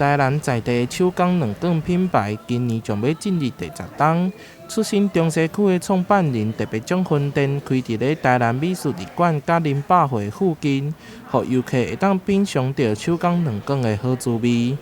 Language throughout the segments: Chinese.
台南在地手工卵卷品牌，今年将要进入第10档。出身中西区的创办人特别将分店开伫咧台南美术旅馆甲林百货附近，让游客会当品尝到手工卵卷的好滋味。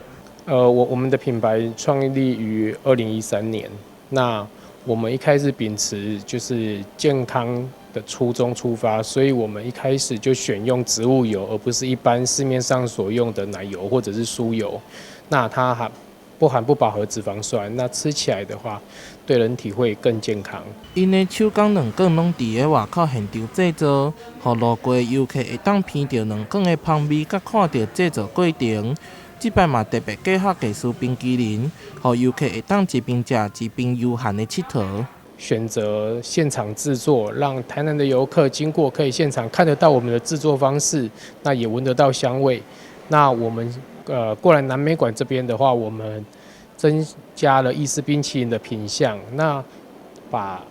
我们的品牌创立于2013年，那我们一开始秉持就是健康的初衷出发，所以我们一开始就选用植物油，而不是一般市面上所用的奶油或者是酥油。那它不含不饱和脂肪酸，那吃起来的话，对人体会更健康。因的手工卵卷拢伫咧外口现场制作，互路过的游客会当闻到卵卷的香味，甲看到制作过程。这摆嘛特别结合艺术冰淇淋，互游客会当一边食一边悠闲的佚佗。选择现场制作，让台南的游客经过可以现场看得到我们的制作方式，那也闻得到香味。那我们过来南美馆这边的话，我们增加了意式冰淇淋的品项，那把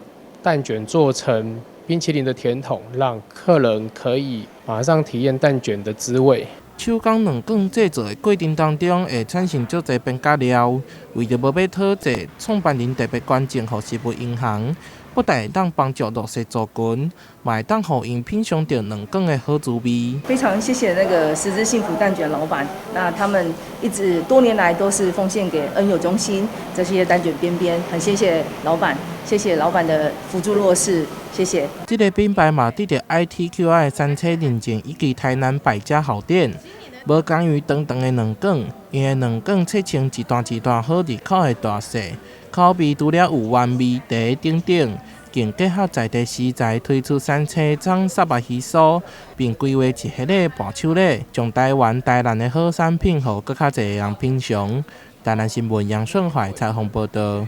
蛋卷做成冰淇淋的甜筒，让客人可以马上体验蛋卷的滋味。手工卵卷制作的过程当中，会产生足侪边角料。为着无要讨债，创办人特别关注互食物银行，不但会当帮助落实族群，嘛会当互因品尝到卵卷的好滋味。非常谢谢那个十之幸福蛋卷老板，那他们一直多年来都是奉献给恩友中心这些蛋卷边边，很谢谢老板，谢谢老板的辅助弱势，谢谢。这个品牌嘛，得到 ITQI 的3车认证以及台南百家好店。无同于长长的卵卷，因的卵卷切成一段一段好入口的大小，口味除了有原味在顶顶，更结合在地食材推出3车装沙巴鱼酥，并规划一系列伴手礼，将台南的好产品，予更较侪人品尝。台南新闻杨顺怀采访报道。